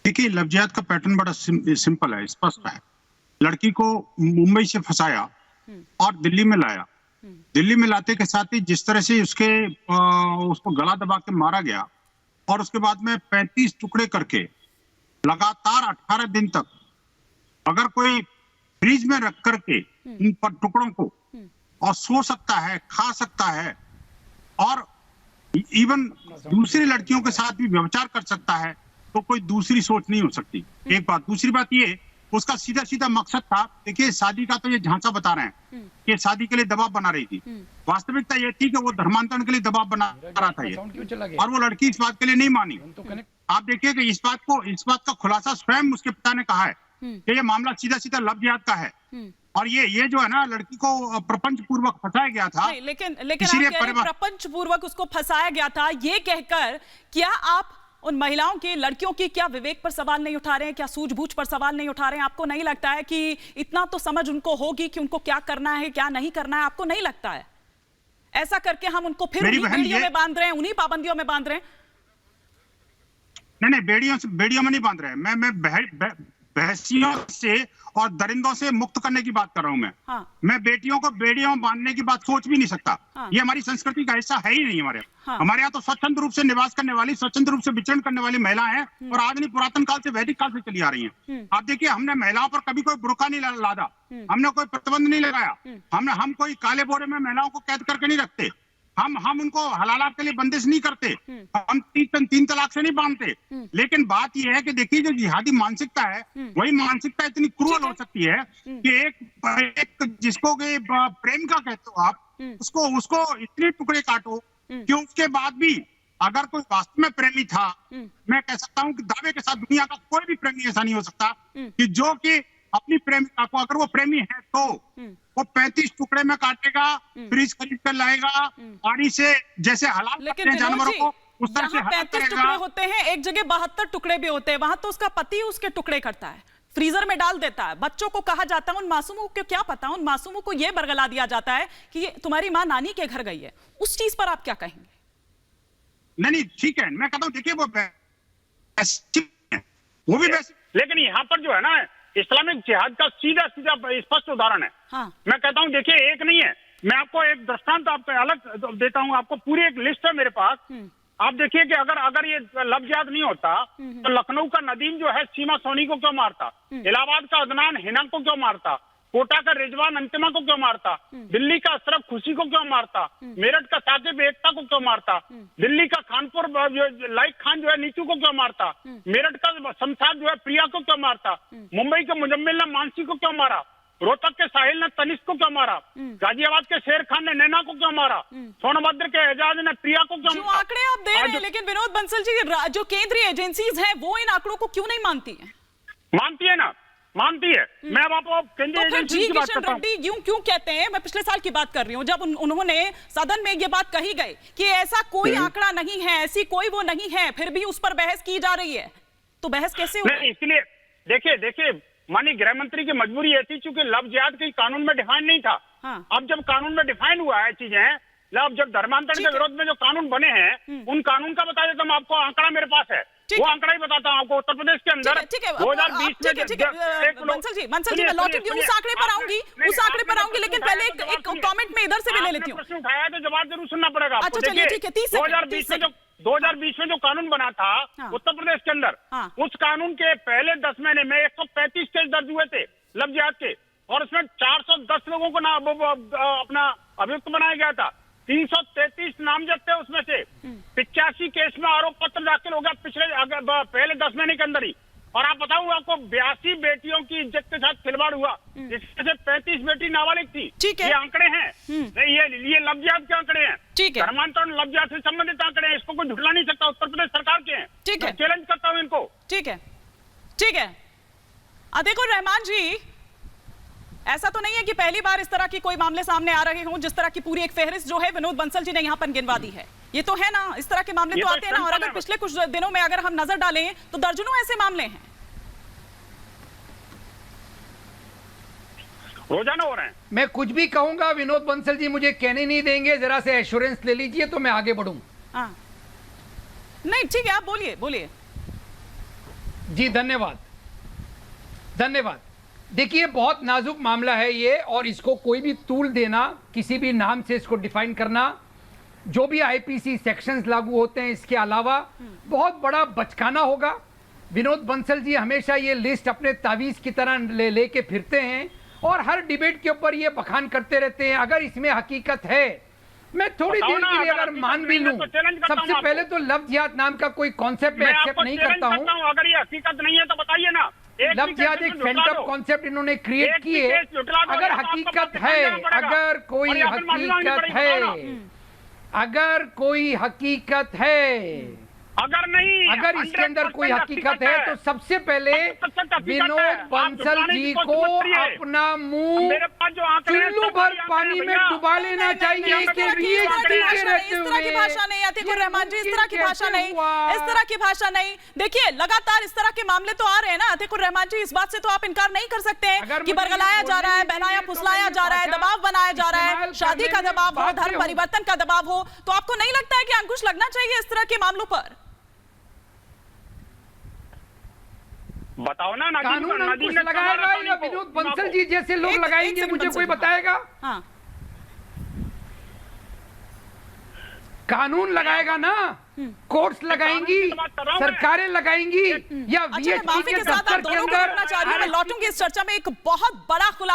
देखिए, लव जिहाद का पैटर्न बड़ा सिंपल है, स्पष्ट है। लड़की को मुंबई से फंसाया और दिल्ली में लाया। दिल्ली में लाते के साथ ही जिस तरह से उसको गला दबा के मारा गया और उसके बाद में 35 टुकड़े करके लगातार 18 दिन तक अगर कोई फ्रीज में रख करके इन टुकड़ों को और सो सकता है, खा सकता है और इवन दूसरी लड़कियों के साथ भी व्यभिचार कर सकता है, तो कोई दूसरी सोच नहीं हो सकती। एक बात। दूसरी बात ये, उसका सीधा सीधा मकसद था, देखिए शादी का तो ये झांसा बता रहे हैं कि शादी के लिए दबाव बना रही थी। वास्तविकता ये थी कि वो धर्मांतरण के लिए दबाव बना रहा था ये, और वो लड़की इस बात के लिए नहीं मानी। आप देखिए कि इस बात का खुलासा स्वयं उसके पिता ने कहा है कि ये मामला सीधा सीधा लव जिहाद का है। और ये जो है ना, लड़की को प्रपंच पूर्वक फंसाया गया था। लेकिन प्रपंच पूर्वक उसको फंसाया गया था, ये कहकर क्या आप उन महिलाओं की, लड़कियों की क्या विवेक पर सवाल नहीं उठा रहे हैं? क्या सूझबूझ पर सवाल नहीं उठा रहे हैं? आपको नहीं लगता है कि इतना तो समझ उनको होगी कि उनको क्या करना है, क्या नहीं करना है? आपको नहीं लगता है ऐसा करके हम उनको फिर उन्हीं बेड़ियों में बांध रहे हैं, उन्हीं पाबंदियों में बांध रहे हैं? नहीं, बेड़ियों में नहीं बांध रहे हैं। मैं बहसियों से और दरिंदों से मुक्त करने की बात कर रहा हूं मैं। हाँ। मैं बेटियों को बेड़ियों में बांधने की बात सोच भी नहीं सकता। हाँ। ये हमारी संस्कृति का हिस्सा है ही नहीं हमारे। हाँ। हमारे यहाँ तो स्वच्छंद रूप से निवास करने वाली, स्वच्छंद रूप से विचरण करने वाली महिलाएं हैं और आज नहीं, पुरातन काल से, वैदिक काल से चली आ रही हैं। आप देखिए, हमने महिलाओं पर कभी कोई बुर्का नहीं लादा, हमने कोई प्रतिबंध नहीं लगाया, हम कोई काले बोरे में महिलाओं को कैद करके नहीं रखते, हम उनको हलाला के लिए बंदिश नहीं करते, हम तीन तलाक से नहीं बांधते। लेकिन बात यह है कि देखिए, जो जिहादी मानसिकता है, वही मानसिकता इतनी क्रूर हो सकती है कि एक जिसको प्रेमिका कहते हो आप, उसको इतने टुकड़े काटो कि उसके बाद भी अगर कोई वास्तव में प्रेमी था, मैं कह सकता हूं कि दावे के साथ दुनिया का कोई भी प्रेमी ऐसा नहीं हो सकता कि जो कि अपनी प्रेमिका को, अगर वो प्रेमी है तो वो 35 टुकड़े में काटेगा, फ्रीज खरीद कर लाएगा, पानी से जैसे हलाल करते हैं जानवरों को, उस तरह से हलाल 35 टुकड़े होते हैं, एक जगह 72 टुकड़े भी होते हैं। वहां तो उसका पति उसके टुकड़े करता है, फ्रीजर में डाल देता है। बच्चों को कहा जाता है, उन मासूमों को क्या पता, उन मासूमों को यह बरगला दिया जाता है कि तुम्हारी माँ नानी के घर गई है। उस चीज पर आप क्या कहेंगे? नहीं, ठीक है, मैं कहता हूँ, देखिए वो भी वैसे, लेकिन यहाँ पर जो है ना, इस्लामिक जिहाद का सीधा सीधा स्पष्ट उदाहरण है। हाँ। मैं कहता हूँ, देखिए, एक नहीं है, मैं आपको एक दृष्टांत आपको अलग देता हूँ, आपको पूरी एक लिस्ट है मेरे पास। आप देखिए कि अगर ये लव जिहाद नहीं होता तो लखनऊ का नदीम जो है सीमा सोनी को क्यों मारता, इलाहाबाद का अदनान हिना को क्यों मारता, कोटा का रिजवान अंतिमा को क्यों मारता, दिल्ली का अशरफ खुशी को क्यों मारता, मेरठ का साकिब एकता को क्यों मारता, दिल्ली का खानपुर लाइक खान जो है नीतू को क्यों मारता, मेरठ का शमशाद जो है प्रिया को क्यों मारता, मुंबई के मुजम्मिल ने मानसी को क्यों मारा, रोहतक के साहिल ने तनिष्क को क्यों मारा, गाजियाबाद के शेर खान ने नैना को क्यों मारा, सोनभद्र के एजाज ने प्रिया को क्यों मारा? आंकड़े आप दे रहे हैं, लेकिन विनोद बंसल जी, जो केंद्रीय एजेंसीज हैं वो इन आंकड़ों को क्यों नहीं मानती हैं? मानती है ना, मानती है। मैं अब आपको केंद्रीय एजेंसी की बात करता हूं। रेड्डी क्यों कहते हैं, मैं पिछले साल की बात कर रही हूं, जब उन्होंने सदन में ये बात कही गई कि ऐसा कोई आंकड़ा नहीं है, ऐसी कोई वो नहीं है, फिर भी उस पर बहस की जा रही है, तो बहस कैसे होगी? इसलिए देखिए माननीय गृह मंत्री की मजबूरी ऐसी, चूंकि लव जिहाद के कानून में डिफाइन नहीं था। हाँ। अब जब कानून में डिफाइन हुआ है चीजें, जब धर्मांतरण के विरोध में जो कानून बने हैं, उन कानून का बता देता हूँ आपको, आंकड़ा मेरे पास है, वो आंकड़ा ही बताता हूँ आपको। उत्तर प्रदेश के अंदर 2020 में मंसल जी मैं लौटूंगी, उस आंकड़े पर आऊंगी, लेकिन पहले एक कमेंट में इधर से भी ले लेती हूँ। प्रश्न उठाया तो जवाब जरूर सुनना पड़ेगा। अच्छा चलिए, ठीक है। 2020 में जो कानून बना था उत्तर प्रदेश के अंदर, उस कानून के पहले 10 महीने में 135 केस दर्ज हुए थे लव जिहाद के, और उसमें 410 लोगों को अपना अभियुक्त बनाया गया था। 333 नामजद थे, उसमें से 85 केस में आरोप पत्र दाखिल हो गया पहले 10 महीने के अंदर ही। और आप बताऊं आपको, 82 बेटियों की इज्जत के साथ खिलवाड़ हुआ, जिसमें से 35 बेटी नाबालिग थी। ये आंकड़े हैं, ये लव जिहाद के आंकड़े हैं, धर्मांतरण लव जिहाद से संबंधित आंकड़े हैं, इसको कोई झुठला नहीं सकता, उत्तर प्रदेश सरकार के हैं। ठीक है, चैलेंज करता हूं इनको। ठीक है। देखो रहमान जी, ऐसा तो नहीं है कि पहली बार इस तरह की कोई मामले सामने आ रहे हों, जिस तरह की पूरी एक फहरिस्त जो है विनोद बंसल जी ने यहाँ पर गिनवा दी है। ये तो है ना, इस तरह के मामले तो आते हैं ना, और अगर पिछले कुछ दिनों में अगर हम नजर डालें तो दर्जनों ऐसे मामले हैं, रोजाना हो रहे हैं। मैं कुछ भी कहूंगा विनोद बंसल जी मुझे कहने नहीं देंगे, जरा से एश्योरेंस ले लीजिए तो मैं आगे बढ़ूं। नहीं ठीक है, आप बोलिए। जी धन्यवाद, धन्यवाद। देखिए बहुत नाजुक मामला है ये, और इसको कोई भी तूल देना, किसी भी नाम से इसको डिफाइन करना, जो भी आईपीसी सेक्शंस लागू होते हैं इसके अलावा बहुत बड़ा बचकाना होगा। विनोद बंसल जी हमेशा ये लिस्ट अपने तावीज की तरह लेके फिरते हैं और हर डिबेट के ऊपर ये बखान करते रहते हैं। अगर इसमें हकीकत है, मैं थोड़ी देर के लिए अगर मान भी लूं, सबसे पहले तो लव जिहाद नाम का कोई कॉन्सेप्ट मैं एक्सेप्ट नहीं करता हूं। अगर ये हकीकत नहीं है तो बताइए ना। लव जिहाद एक फैंटम कॉन्सेप्ट इन्होंने क्रिएट किए। अगर हकीकत है, अगर कोई हकीकत है, अगर कोई हकीकत है, अगर नहीं, अगर इसके अंदर कोई हकीकत है तो सबसे पहले विनोद बंसल जी को अपना मुंह चुल्लू भर पानी में डुबा लेना चाहिए। इस तरह की भाषा नहीं, अतीकुर रहमान जी, इस तरह की भाषा नहीं, इस तरह की भाषा नहीं। देखिए लगातार इस तरह के मामले तो आ रहे हैं ना अतीकुर रहमान जी, इस बात से तो आप इनकार नहीं कर सकते हैं कि बरगलाया जा रहा है, बहलाया फुसलाया जा रहा है, दबाव बनाया जा रहा है, शादी का दबाव हो, धर्म परिवर्तन का दबाव हो, तो आपको नहीं लगता है कि अंकुश लगना चाहिए इस तरह के मामलों पर? बताओ ना। कानून अंकुश लगाएगा या विनोद बंसल जी जैसे लोग लगाएंगे, मुझे कोई बताएगा? हाँ। कानून लगाएगा ना, कोर्ट्स लगाएंगी, सरकारें लगाएंगी, या वीएचपी के दफ्तर के अंदर? मैं लौटूंगी इस चर्चा में। एक बहुत बड़ा खुलासा